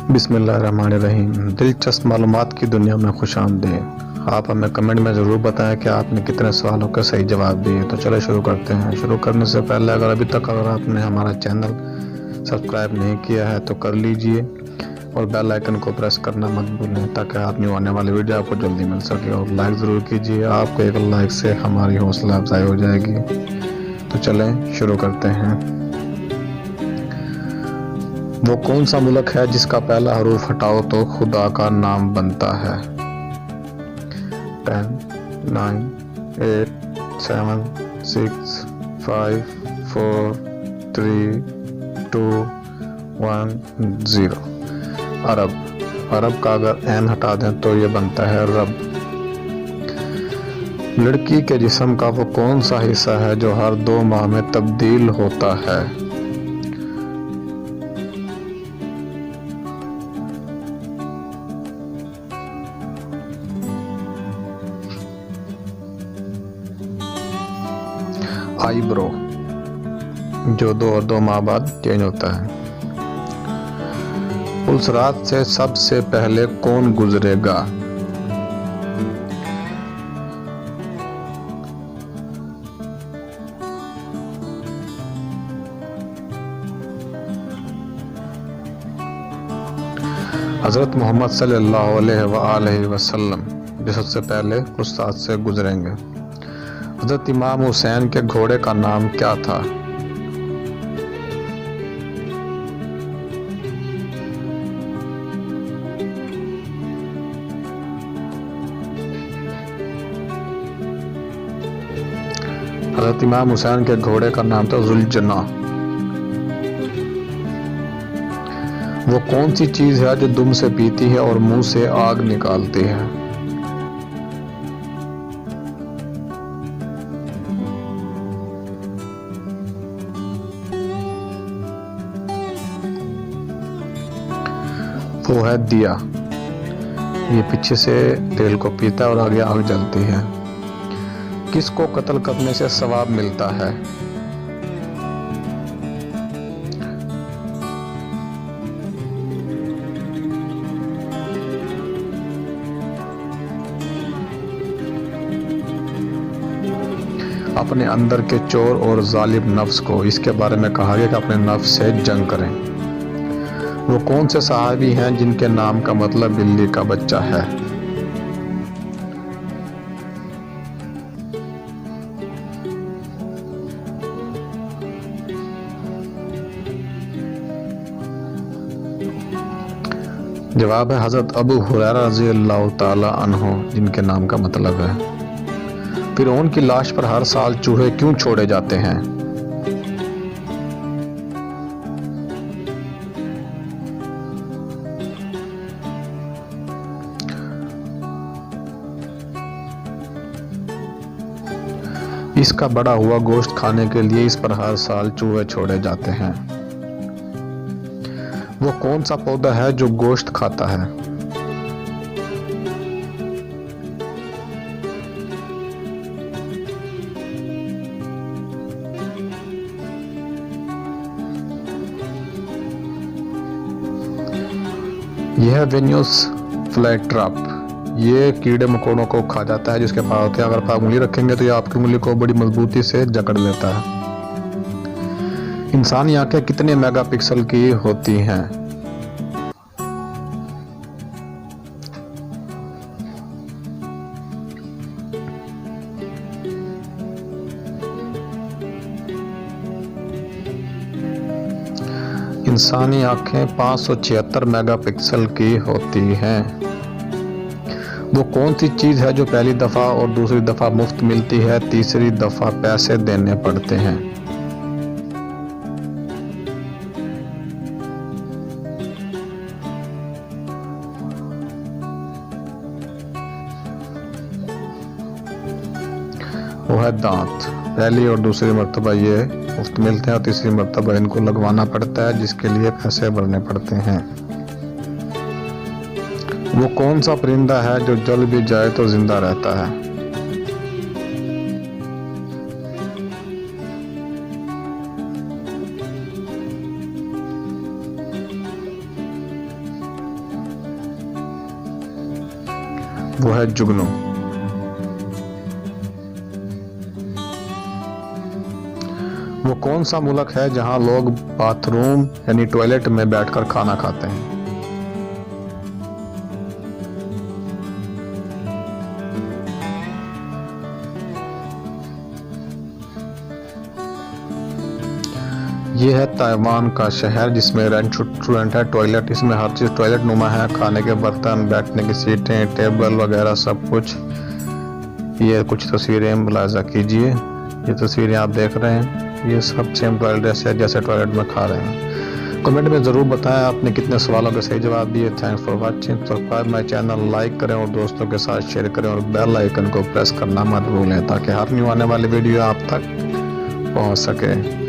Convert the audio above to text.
बिस्मिल्लाहिर्रहमानिर्रहीम। दिलचस्प मालूमात की दुनिया में खुशामदीद। आप हमें कमेंट में ज़रूर बताएं कि आपने कितने सवालों के सही जवाब दिए। तो चलो शुरू करते हैं। शुरू करने से पहले अगर आपने हमारा चैनल सब्सक्राइब नहीं किया है तो कर लीजिए और बेल आइकन को प्रेस करना मत भूलें ताकि आप न्यू आने वाली वीडियो आपको जल्दी मिल सके। और लाइक ज़रूर कीजिए, आपको एक लाइक से हमारी हौसला अफजाई हो जाएगी। तो चलें शुरू करते हैं। वो कौन सा मुल्क है जिसका पहला हरूफ हटाओ तो खुदा का नाम बनता है? 10, 9, 8, 7, 6, 5, 4, 3, 2, 1, 0। अरब का अगर एन हटा दें तो ये बनता है रब। लड़की के जिस्म का वो कौन सा हिस्सा है जो हर 2 माह में तब्दील होता है? आईब्रो, जो 2 माह बाद चेंज होता है। उस रात से सबसे पहले कौन गुजरेगा? हज़रत मोहम्मद सल्लल्लाहु अलैहि वसल्लम जो सबसे पहले उस रात से गुजरेंगे। हज़रत इमाम हुसैन के घोड़े का नाम क्या था? हज़रत इमाम हुसैन के घोड़े का नाम था जुल्जना। वो कौन सी चीज़ है जो दुम से पीती है और मुंह से आग निकालती है? वो है दिया। ये पीछे से तेल को पीता है और आगे आग जलती है। किसको कत्ल करने से सवाब मिलता है? अपने अंदर के चोर और जालिम नफ्स को। इसके बारे में कहा गया कि अपने नफ्स से जंग करें। वो कौन से सहाबी हैं जिनके नाम का मतलब बिल्ली का बच्चा है? जवाब है हज़रत अबू हुरैरा रज़ियल्लाहु ताला अन्हु, जिनके नाम का मतलब है। फिरौन की लाश पर हर साल चूहे क्यों छोड़े जाते हैं? इसका बड़ा हुआ गोश्त खाने के लिए इस पर हर साल चूहे छोड़े जाते हैं। वो कौन सा पौधा है जो गोश्त खाता है? यह है वेन्यूस फ्लाईट्रैप। ये कीड़े मकोड़ों को खा जाता है जिसके पास होते हैं। अगर आप उंगली रखेंगे तो ये आपकी उंगली को बड़ी मजबूती से जकड़ लेता है। इंसानी आंखें कितने मेगापिक्सल की होती हैं? इंसानी आंखें 576 मेगापिक्सल की होती हैं। वो कौन सी चीज़ है जो पहली दफ़ा और दूसरी दफ़ा मुफ्त मिलती है, तीसरी दफ़ा पैसे देने पड़ते हैं? वो है दांत। पहली और दूसरी मर्तबा ये मुफ्त मिलते हैं और तीसरी मर्तबा इनको लगवाना पड़ता है, जिसके लिए पैसे भरने पड़ते हैं। वो कौन सा परिंदा है जो जल भी जाए तो जिंदा रहता है? वो है जुगनू। वो कौन सा मुल्क है जहां लोग बाथरूम यानी टॉयलेट में बैठकर खाना खाते हैं? ये है ताइवान का शहर जिसमें रेस्टोरेंट है, टॉयलेट, इसमें हर चीज़ टॉयलेट नुमा है, खाने के बर्तन, बैठने की सीटें, टेबल वगैरह सब कुछ। ये कुछ तस्वीरें मुलाजा कीजिए, ये तस्वीरें आप देख रहे हैं, ये सब सेम टॉयलेट जैसे टॉयलेट में खा रहे हैं। कमेंट में ज़रूर बताएं आपने कितने सवालों के सही जवाब दिए। Thanks for watching. Subscribe my channel, like करें और दोस्तों के साथ शेयर करें और बेल आइकन को प्रेस करना मत भूलें ताकि हर न्यू आने वाली वीडियो आप तक पहुँच सके।